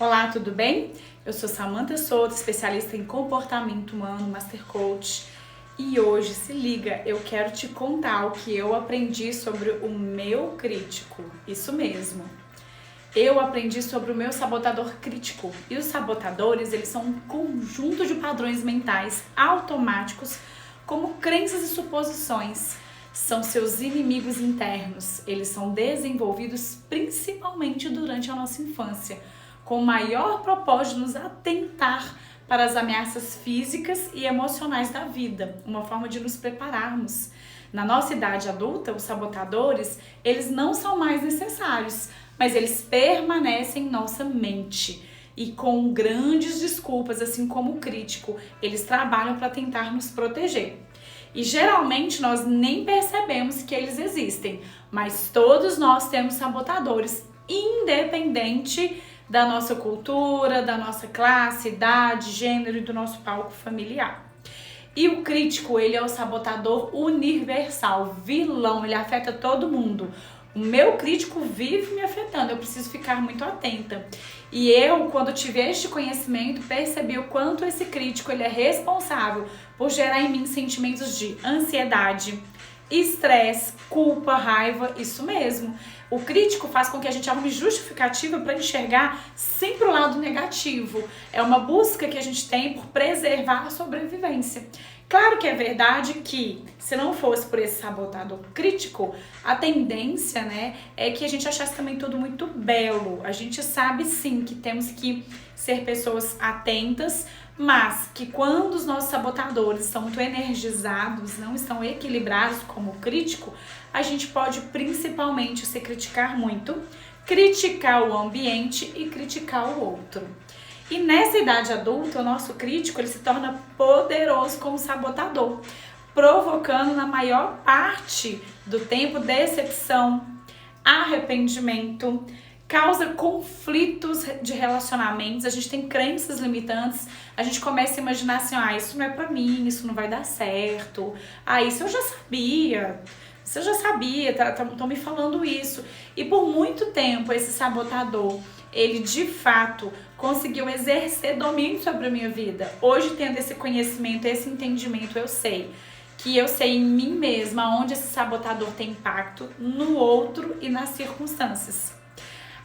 Olá, tudo bem? Eu sou Samantha Souto, especialista em comportamento humano, Master Coach. E hoje, se liga, eu quero te contar o que eu aprendi sobre o meu crítico. Isso mesmo. Eu aprendi sobre o meu sabotador crítico. E os sabotadores, eles são um conjunto de padrões mentais automáticos, como crenças e suposições. São seus inimigos internos. Eles são desenvolvidos principalmente durante a nossa infância, com o maior propósito de nos atentar para as ameaças físicas e emocionais da vida, uma forma de nos prepararmos. Na nossa idade adulta, os sabotadores, eles não são mais necessários, mas eles permanecem em nossa mente. E com grandes desculpas, assim como o crítico, eles trabalham para tentar nos proteger. E geralmente nós nem percebemos que eles existem, mas todos nós temos sabotadores, independente da nossa cultura, da nossa classe, idade, gênero e do nosso palco familiar. E o crítico, ele é o sabotador universal, vilão, ele afeta todo mundo. O meu crítico vive me afetando, eu preciso ficar muito atenta. E eu, quando tive este conhecimento, percebi o quanto esse crítico ele é responsável por gerar em mim sentimentos de ansiedade, estresse, culpa, raiva, isso mesmo. O crítico faz com que a gente arrume justificativa para enxergar sempre o lado negativo. É uma busca que a gente tem por preservar a sobrevivência. Claro que é verdade que, se não fosse por esse sabotador crítico, a tendência, é que a gente achasse também tudo muito belo. A gente sabe sim que temos que ser pessoas atentas, mas que quando os nossos sabotadores estão muito energizados, não estão equilibrados como o crítico, a gente pode principalmente se criticar muito, criticar o ambiente e criticar o outro. E nessa idade adulta, o nosso crítico ele se torna poderoso como sabotador, provocando na maior parte do tempo decepção, arrependimento, causa conflitos de relacionamentos, a gente tem crenças limitantes, a gente começa a imaginar assim, isso não é pra mim, isso não vai dar certo, isso eu já sabia, estão me falando isso. E por muito tempo esse sabotador, ele de fato conseguiu exercer domínio sobre a minha vida. Hoje, tendo esse conhecimento, esse entendimento, eu sei em mim mesma onde esse sabotador tem impacto no outro e nas circunstâncias.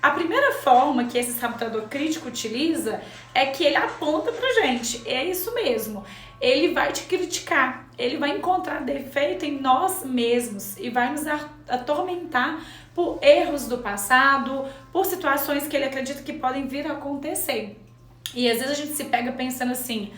A primeira forma que esse sabotador crítico utiliza é que ele aponta pra gente, é isso mesmo, ele vai te criticar, ele vai encontrar defeito em nós mesmos e vai nos atormentar por erros do passado, por situações que ele acredita que podem vir a acontecer. E às vezes a gente se pega pensando assim,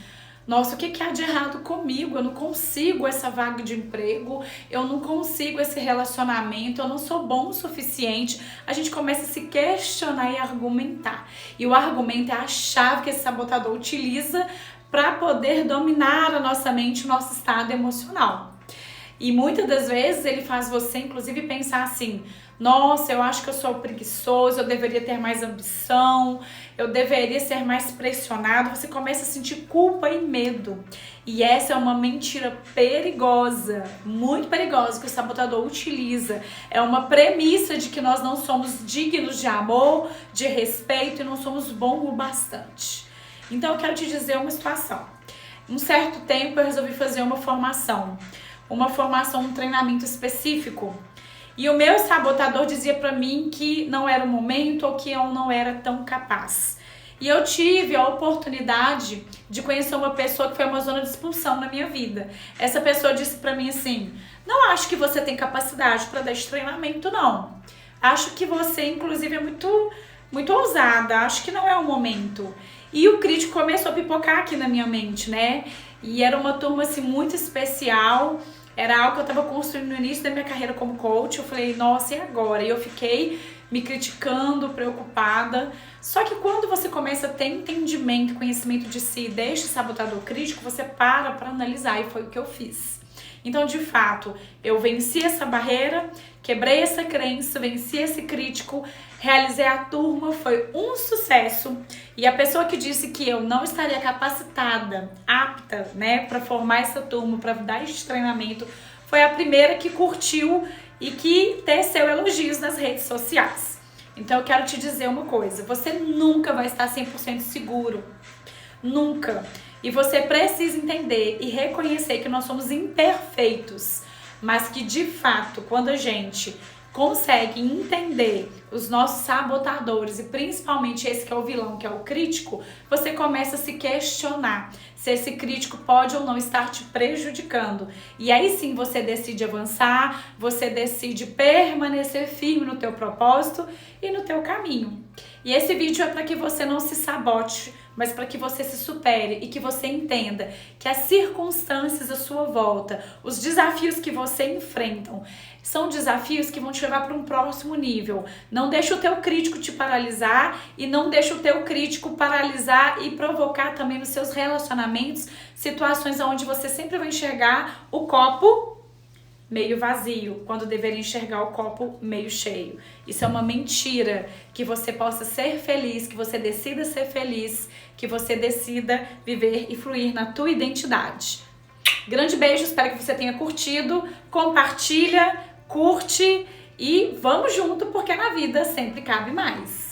nossa, o que há de errado comigo? Eu não consigo essa vaga de emprego, eu não consigo esse relacionamento, eu não sou bom o suficiente. A gente começa a se questionar e argumentar. E o argumento é a chave que esse sabotador utiliza para poder dominar a nossa mente, o nosso estado emocional. E muitas das vezes ele faz você, inclusive, pensar assim, nossa, eu acho que eu sou preguiçoso, eu deveria ter mais ambição, eu deveria ser mais pressionado. Você começa a sentir culpa e medo. E essa é uma mentira perigosa, muito perigosa, que o sabotador utiliza. É uma premissa de que nós não somos dignos de amor, de respeito e não somos bons o bastante. Então eu quero te dizer uma situação. Um certo tempo eu resolvi fazer uma formação, um treinamento específico. E o meu sabotador dizia pra mim que não era o momento ou que eu não era tão capaz. E eu tive a oportunidade de conhecer uma pessoa que foi uma zona de expulsão na minha vida. Essa pessoa disse pra mim assim, não acho que você tem capacidade para dar esse treinamento, não. Acho que você, inclusive, é muito ousada, acho que não é o momento. E o crítico começou a pipocar aqui na minha mente, E era uma turma assim muito especial. Era algo que eu estava construindo no início da minha carreira como coach. Eu falei, nossa, e agora? E eu fiquei me criticando, preocupada. Só que quando você começa a ter entendimento, conhecimento de si, deixa o sabotador crítico, você para analisar. E foi o que eu fiz. Então, de fato, eu venci essa barreira, quebrei essa crença, venci esse crítico, realizei a turma, foi um sucesso. E a pessoa que disse que eu não estaria capacitada, apta, para formar essa turma, para dar esse treinamento, foi a primeira que curtiu e que teceu elogios nas redes sociais. Então eu quero te dizer uma coisa, você nunca vai estar 100% seguro, nunca. E você precisa entender e reconhecer que nós somos imperfeitos, mas que de fato, quando a gente consegue entender os nossos sabotadores e principalmente esse que é o vilão, que é o crítico, você começa a se questionar se esse crítico pode ou não estar te prejudicando. E aí sim você decide avançar, você decide permanecer firme no teu propósito e no teu caminho. E esse vídeo é para que você não se sabote, mas para que você se supere e que você entenda que as circunstâncias à sua volta, os desafios que você enfrenta, são desafios que vão te levar para um próximo nível. Não deixa o teu crítico te paralisar e não deixa o teu crítico paralisar e provocar também nos seus relacionamentos situações onde você sempre vai enxergar o copo meio vazio, quando deveria enxergar o copo meio cheio. Isso é uma mentira. Que você possa ser feliz, que você decida ser feliz, que você decida viver e fluir na tua identidade. Grande beijo, espero que você tenha curtido. Compartilha, curte e vamos junto, porque na vida sempre cabe mais.